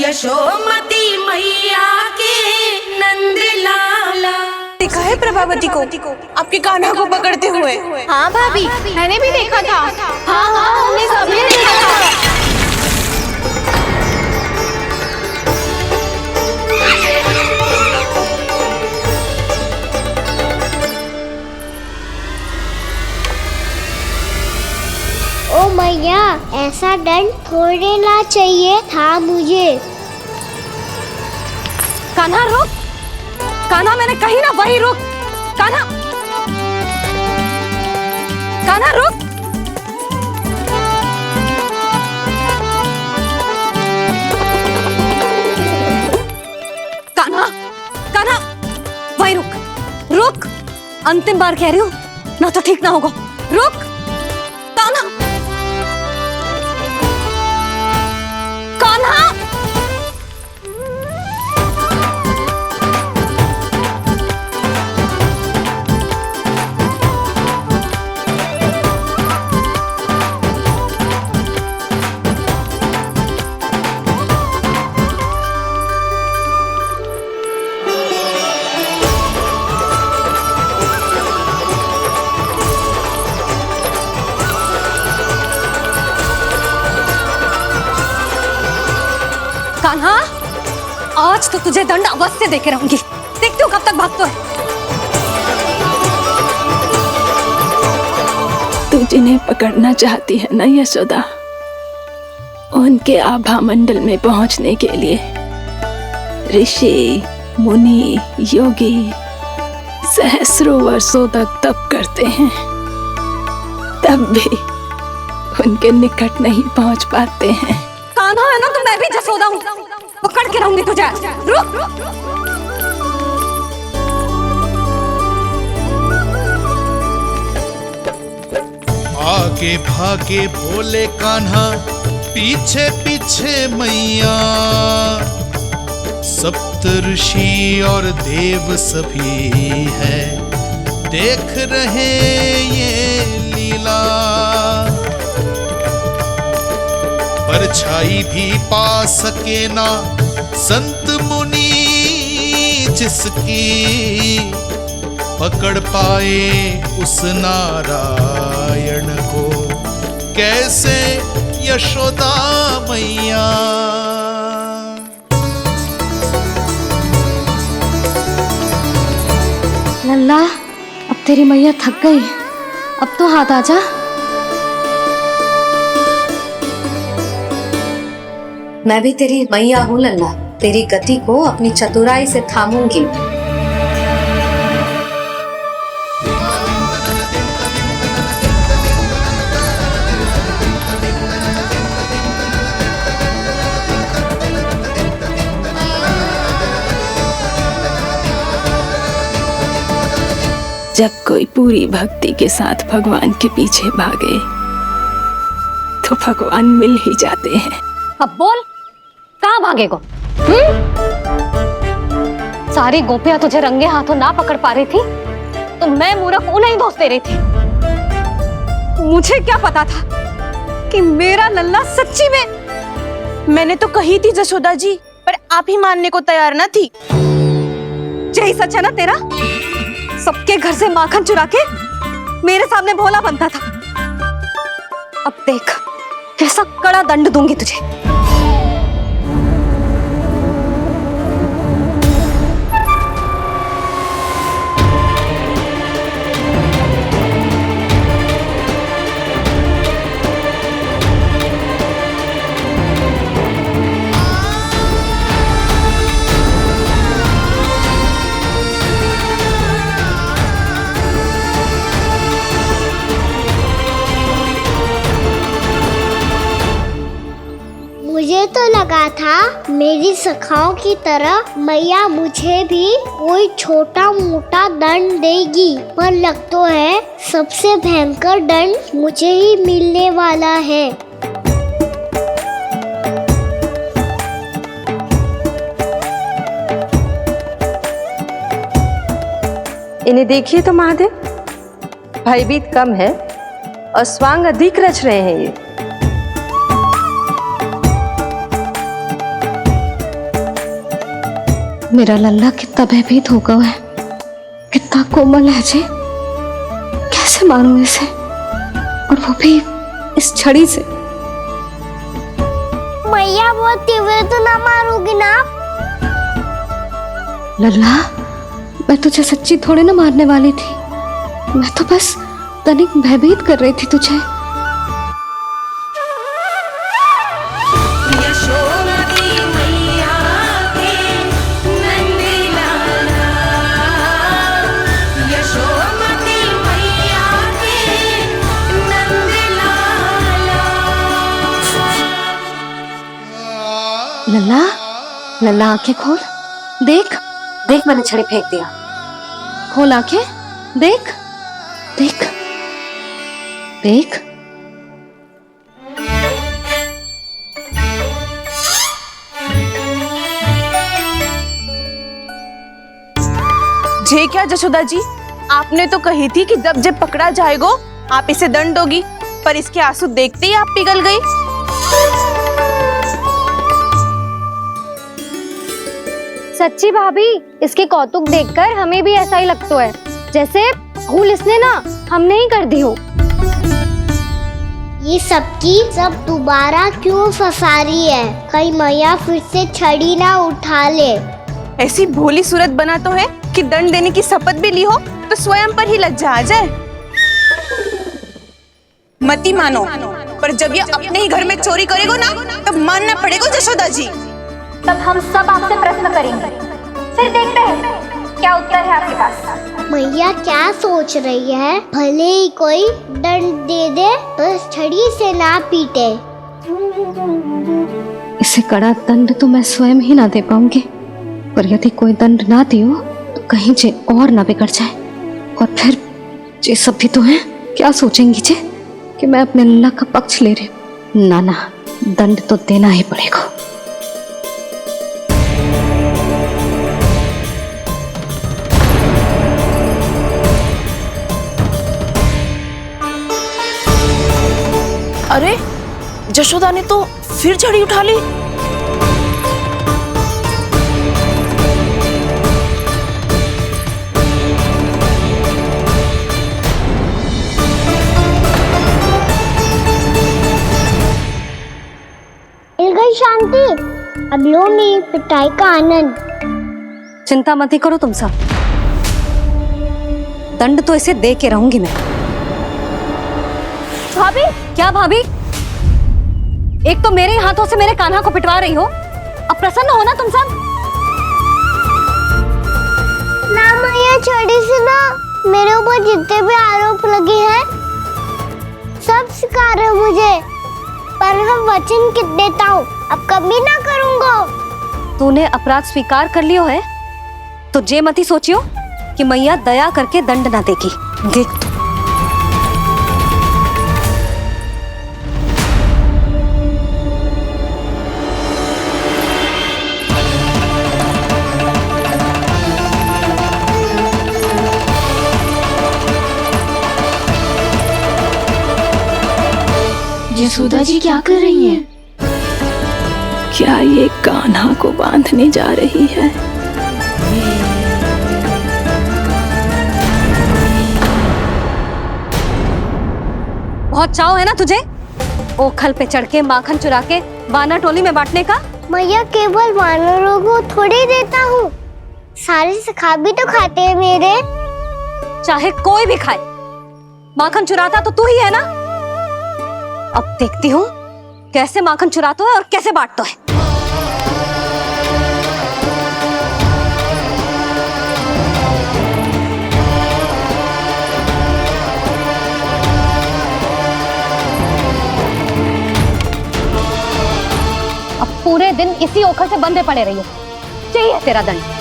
यशोमती मैया के नंद लाला। देखा है प्रभावती को आपके कान्हा को पकड़ते हुए? हाँ भाभी, मैंने भी देखा था। हाँ हाँ, हमने सभी देखा था। ओ मैया, ऐसा दंड थोड़े ना चाहिए था मुझे। कान्हा रुक, कान्हा मैंने कही ना वही रुक। कान्हा, कान्हा रुक। कान्हा, कान्हा वही रुक, रुक। अंतिम बार कह रही हूँ ना, तो ठीक ना होगा। रुक कान्हा, कान्हा। कान्हा, आज तो तुझे दंड अवश्य देके रहूंगी। देखती हूँ कब तक भागता है। तू जिन्हें पकड़ना चाहती है ना यशोदा, उनके आभा मंडल में पहुंचने के लिए ऋषि, मुनि, योगी सहस्रों वर्षों तक तप करते हैं, तब भी उनके निकट नहीं पहुंच पाते हैं। कान्हा है ना, तो मैं भी जसोदा हूँ, पकड़ के रहूंगी तुझे। रुक। आगे भागे भोले कान्हा, पीछे पीछे मैया। सप्त ऋषि और देव सभी है, देख रहे ये लीला। परछाई भी पा सके ना संत मुनि जिसकी, पकड़ पाए उस नारायण को कैसे यशोदा मैया। लल्ला, अब तेरी मैया थक गई, अब तो हाथ आजा। मैं भी तेरी मैया हूँ लल्ला, तेरी गति को अपनी चतुराई से थामूंगी। जब कोई पूरी भक्ति के साथ भगवान के पीछे भागे तो भगवान मिल ही जाते हैं। अब बोल, कहाँ भागेगो? सारी गोपियां तुझे रंगे हाथों ना पकड़ पा रही थी, तो मैं मूर्ख उन्हें ही दोष दे रही थी। मुझे क्या पता था कि मेरा लल्ला सच्ची में। मैंने तो कही थी जसोदा जी, पर आप ही मानने को तैयार न थी। यही सच है ना तेरा? सबके घर से माखन चुरा के मेरे सामने भोला बनता था। अब देख कैसा कड़ा दंड दूंगी तुझे। मुझे तो लगा था मेरी सखाओं की तरह मैया मुझे भी कोई छोटा मोटा दंड देगी, पर लग तो है सबसे भयंकर दंड मुझे ही मिलने वाला है। इन्हें देखिए तो महादेव, भयभीत कम है और स्वांग अधिक रच रहे हैं ये। मेरा लल्ला कितना भयभीत हो गया है, कितना कोमल है जी। कैसे मारूं इसे, और वो भी इस छड़ी से। मैया बहुत तीव्र तो ना मारोगी ना? लल्ला, मैं तुझे सच्ची थोड़ी ना मारने वाली थी, मैं तो बस तनिक भयभीत कर रही थी तुझे। यशोमती मैया के नंद लाला, यशोमती मैया के नंद लाला। लल्ला, लल्ला आंखें खोल, देख देख, मैंने छड़ी फेंक दिया। खोल आंखें, देख देख देख। जे क्या जशोदा जी, आपने तो कही थी कि जब पकड़ा जाएगा आप इसे दंड दोगी, पर इसके आंसू देखते ही आप पिघल गई। सच्ची भाभी, इसके कौतुक देखकर हमें भी ऐसा ही लगता है, जैसे भूल इसने ना हमने ही कर दी हो। ये सबकी सब दोबारा क्यों फंसा रही है? कहीं मैया फिर से छड़ी ना उठा ले। ऐसी भोली सूरत बना तो है कि दंड देने की शपथ भी ली हो तो स्वयं पर ही लज्जा आ जाए। मती मानो, पर जब ये अपने ही घर में चोरी करेगो ना, तब मानना पड़ेगा जशोदा जी। तब हम सब आपसे प्रश्न करेंगे, फिर देखते हैं क्या उत्तर है आपके पास। मैया क्या सोच रही है? भले ही कोई दंड दे दे तो इस छड़ी से ना पीटे। इसे कड़ा दंड तो मैं स्वयं ही ना दे पाऊंगी, पर यदि कोई दंड ना दियो तो कहीं जे और ना बिगड़ जाए, और फिर जे सब भी तो हैं, क्या सोचेंगी जे कि मैं अपने लल्ला का पक्ष ले रही हूँ। ना ना, दंड तो देना ही पड़ेगा। अरे जशोदा ने तो फिर छड़ी उठा ली। मिल गई शांति, अब लो मेरी पिटाई का आनंद। चिंता मत ही करो तुम सब, दंड तो इसे दे के रहूंगी मैं। भाभी, क्या भाभी? एक तो मेरे हाथों से मेरे कान्हा को पिटवा रही हो, अब प्रसन्न हो ना तुम सब? ना मैया, छड़ी से ना मेरे ऊपर जितने भी आरोप लगे हैं सब स्वीकार है मुझे, पर हम वचन कित देता हूँ, अब कभी ना करूँगा। तूने अपराध स्वीकार कर लियो है तो जे मती सोचियो कि मैया दया करके दंड ना देगी। देख तू, यशोदा जी क्या कर रही हैं? क्या ये कान्हा को बांधने जा रही है? बहुत चाव है ना तुझे ओखल पे चढ़ के माखन चुरा के वानर टोली में बांटने का? मैया, केवल वानरों को थोड़ी देता हूँ, सारे सखा भी तो खाते हैं मेरे। चाहे कोई भी खाए, माखन चुराता तो तू ही है ना। अब देखती हूँ कैसे माखन चुराता है और कैसे बांटता है। अब पूरे दिन इसी ओखल से बंधे पड़े रहिए, चाहिए तेरा दंड।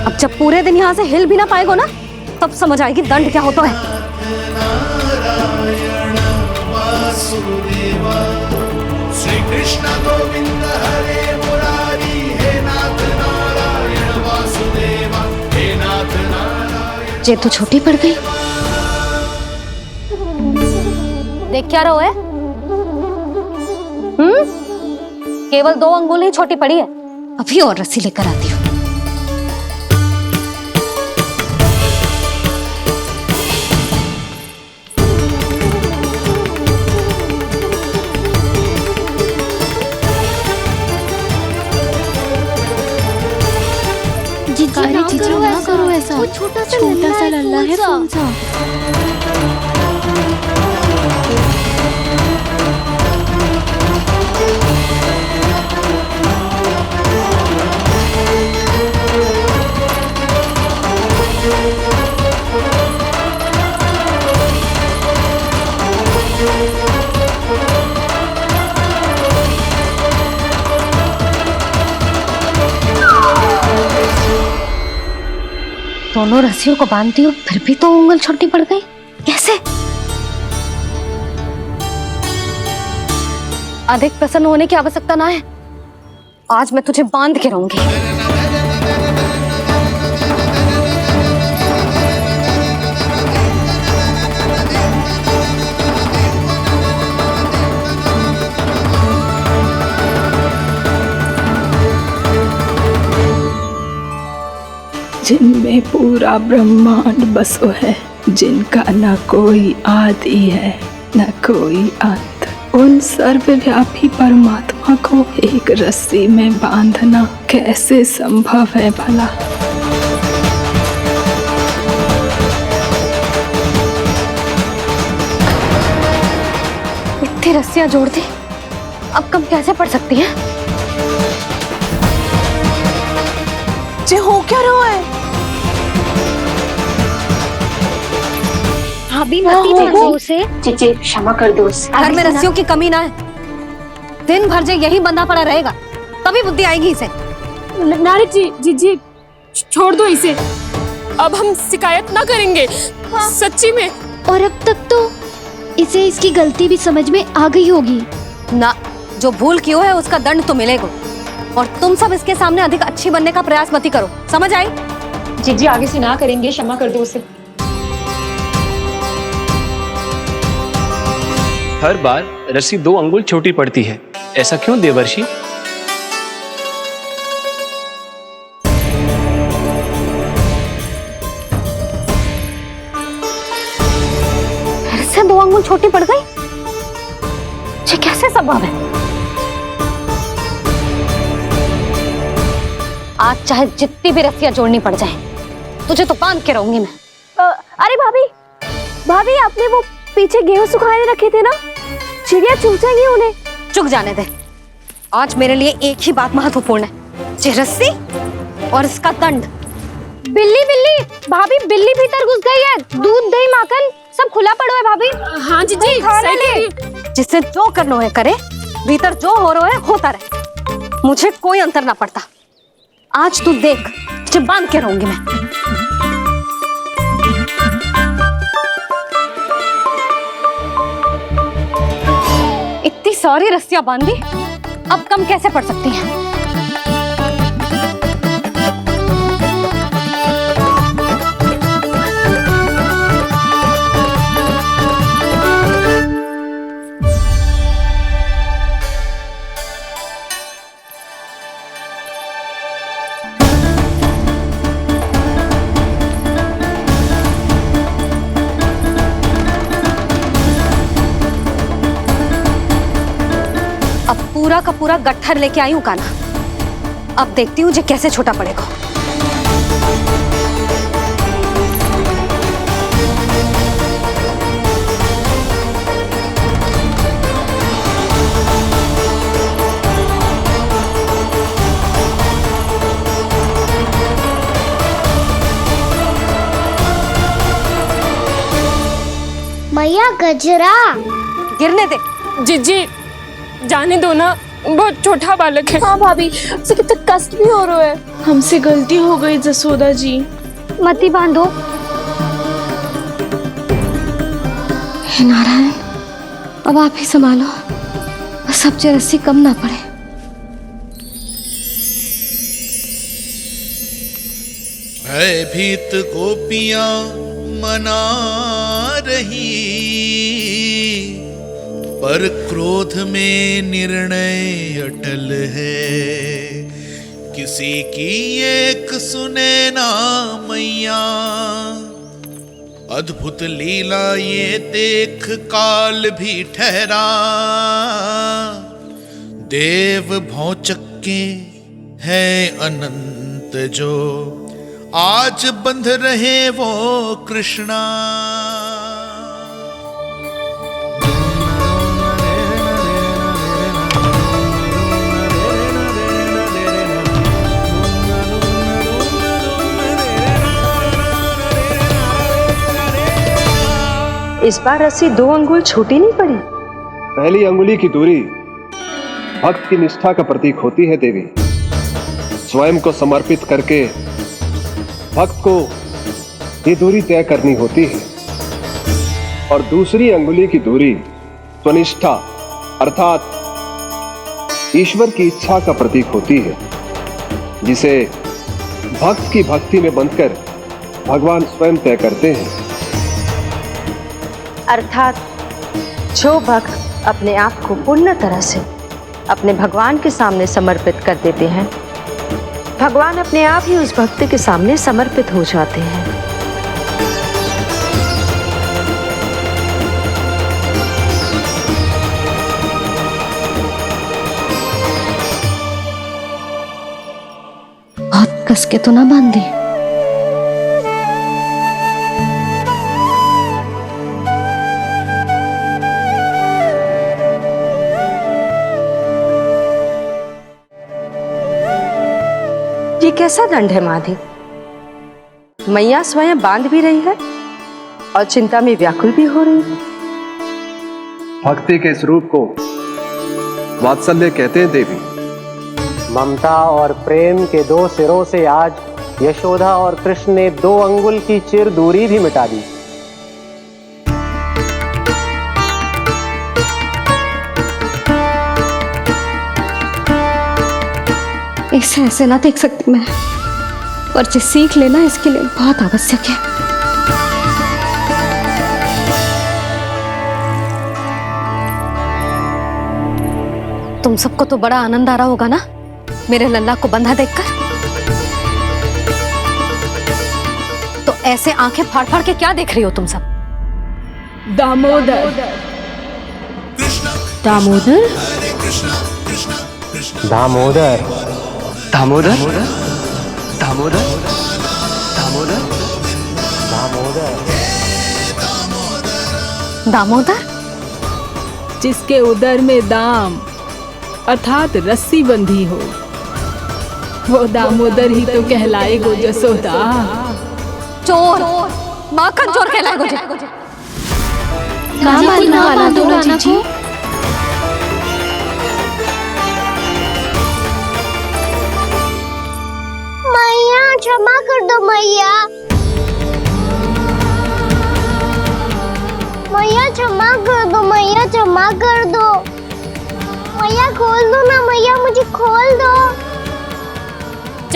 अब जब पूरे दिन यहाँ से हिल भी ना पाएगो ना, तब समझ आएगी दंड क्या होता है। श्री कृष्ण गोविंद हरे मुरारी, हे नाथ नारायण वासुदेवा, हे नाथ नारायण। जे तो छोटी पड़ गई। देख क्या रहो है? केवल 2 अंगुल ही छोटी पड़ी है। अभी और रस्सी लेकर आती हूँ। जीजी ना करो ऐसा। वो छोटा सा लल्ला है कौन सा? दोनों रस्सियों को बांधती हूँ, फिर भी तो उंगल छोटी पड़ गई। कैसे? अधिक प्रसन्न होने की आवश्यकता ना है। आज मैं तुझे बांध के रहूंगी। जिनमें पूरा ब्रह्मांड बसो है, जिनका न कोई आदि है न कोई अंत, उन सर्वव्यापी परमात्मा को एक रस्सी में बांधना कैसे संभव है भला? इतनी रस्सियां जोड़ दी, अब कम कैसे पड़ सकती हैं? जे हो क्या रहा है? भाभी मती दे दो उसे। जी क्षमा कर दो उसे। घर में रस्सियों की कमी ना है। दिन भर जे यही बंधा पड़ा रहेगा, तभी बुद्धि आएगी इसे। नारी जी छोड़ दो इसे। अब हम शिकायत ना करेंगे। सच्ची में। और अब तक तो इसे इसकी गलती भी समझ में आ गई होगी ना। जो भूल की है उसका दंड तो मिलेगा। और तुम सब इसके सामने अधिक अच्छी बनने का प्रयास मत करो, समझ आई? जी आगे से ना करेंगे, क्षमा कर दो उसे। हर बार रस्सी 2 अंगुल छोटी पड़ती है, ऐसा क्यों देवर्षि? फिर से 2 अंगुल छोटी पड़ गई? ये कैसे संभव है? आज चाहे जितनी भी रस्सियां जोड़नी पड़ जाए, तुझे तो बांध के रहूंगी मैं। अरे भाभी आपने वो पीछे गेहूं सुखाने रखे थे ना, चिड़िया चुग जाएंगी उन्हें। चुक जाने दे। आज मेरे लिए एक ही बात महत्वपूर्ण है, ये रस्सी और इसका दंड। बिल्ली भाभी, बिल्ली भीतर घुस गई है। दूध दही माखन सब खुला पड़ो है भाभी। हाँ जी सही कह रही है। जिससे जो करना है करे, भीतर जो हो रहा है होता रहे, मुझे कोई अंतर ना पड़ता। आज तू देख, तुझे बांध के रहूंगी मैं। इतनी सारी रस्सियां बांधी, अब कम कैसे पड़ सकती हैं? पूरा का पूरा गट्ठर लेके आई हूं कान्हा। अब देखती हूँ जे कैसे छोटा पड़ेगा। मैया गजरा गिरने दे। जी जाने दो ना, बहुत छोटा बालक है। हाँ भाभी, उसे कितना कष्ट भी हो रहा है। हमसे गलती हो गई जसोदा जी। मती बांधो। हे नारायण, अब आप ही संभालो, बस अब जे रस्सी कम ना पड़े। भयभीत गोपियां मना रही, पर क्रोध में निर्णय अटल है, किसी की एक सुने ना मैया। अद्भुत लीला ये देख काल भी ठहरा, देव भौचक्के है अनंत जो आज बंध रहे वो कृष्णा। इस बार रस्सी 2 अंगुल छोटी नहीं पड़ी। पहली अंगुली की दूरी भक्त की निष्ठा का प्रतीक होती है देवी। स्वयं को समर्पित करके भक्त को ये दूरी तय करनी होती है। और दूसरी अंगुली की दूरी स्वनिष्ठा अर्थात ईश्वर की इच्छा का प्रतीक होती है, जिसे भक्त की भक्ति में बंधकर भगवान स्वयं तय करते हैं। अर्थात जो भक्त अपने आप को पूर्ण तरह से अपने भगवान के सामने समर्पित कर देते हैं, भगवान अपने आप ही उस भक्त के सामने समर्पित हो जाते हैं। बहुत कस के तो ना बांधी। ये कैसा दंड है माधी? मैया स्वयं बांध भी रही है और चिंता में व्याकुल भी हो रही है। भक्ति के स्वरूप को वात्सल्य कहते हैं देवी। ममता और प्रेम के 2 सिरों से आज यशोदा और कृष्ण ने 2 अंगुल की चिर दूरी भी मिटा दी। इसे ऐसे ना देख सकती मैं, पर जो सीख लेना इसके लिए बहुत आवश्यक है। तुम सबको तो बड़ा आनंद आ रहा होगा ना मेरे लल्ला को बंधा देखकर। तो ऐसे आंखें फाड़ फाड़ के क्या देख रही हो तुम सब? दामोदर। दामोदर? दामोदर। दामोदर दामोदर दामोदर दामोदर। दामोदर? जिसके उदर में दाम अर्थात रस्सी बंधी हो, वो दामोदर ही तो कहलाएगो जसोदा। चोर, माखन चोर कहलाएगो जी। कहाँ बांधना वाला दोनों जीजी? मैया क्षमा कर दो मैया। मैया क्षमा कर दो, मैया क्षमा कर दो। मैया खोल दो ना मैया, मुझे खोल दो।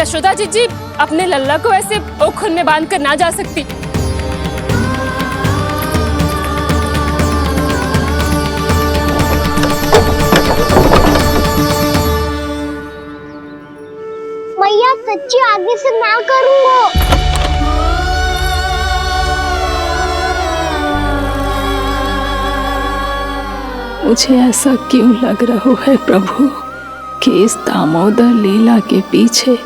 यशोदा जीजी अपने लल्ला को ऐसे ओखुन में बांध कर ना जा सकती। मैया सच्ची आगे से ना करूँगा। मुझे ऐसा क्यों लग रहा है प्रभु कि इस दामोदर लीला के पीछे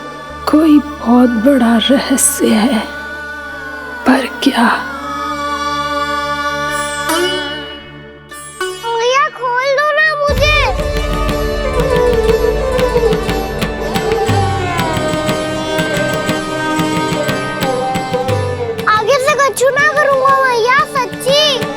कोई बहुत बड़ा रहस्य है, पर क्या? मैया खोल दो ना मुझे। आगे से कछु ना करूँगा मैया, सच्ची।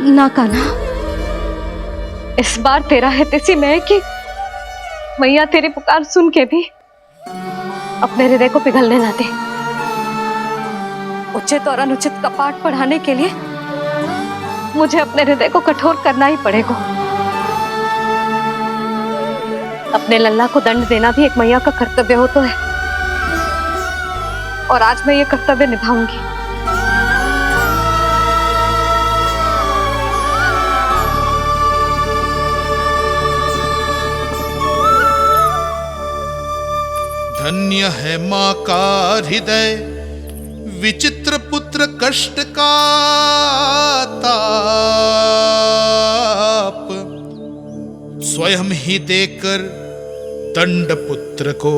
ना कान्हा, इस बार तेरा है तेसी मैं कि मैया तेरी पुकार सुन के भी अपने हृदय को पिघलने ना दे। उचित और अनुचित कपाट पढ़ाने के लिए मुझे अपने हृदय को कठोर करना ही पड़ेगा। अपने लल्ला को दंड देना भी एक मैया का कर्तव्य होता है, और आज मैं ये कर्तव्य निभाऊंगी। धन्य है माँ का हृदय, विचित्र पुत्र कष्ट का ताप, स्वयं ही देकर दंड पुत्र को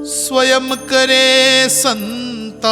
स्वयं करे संताप।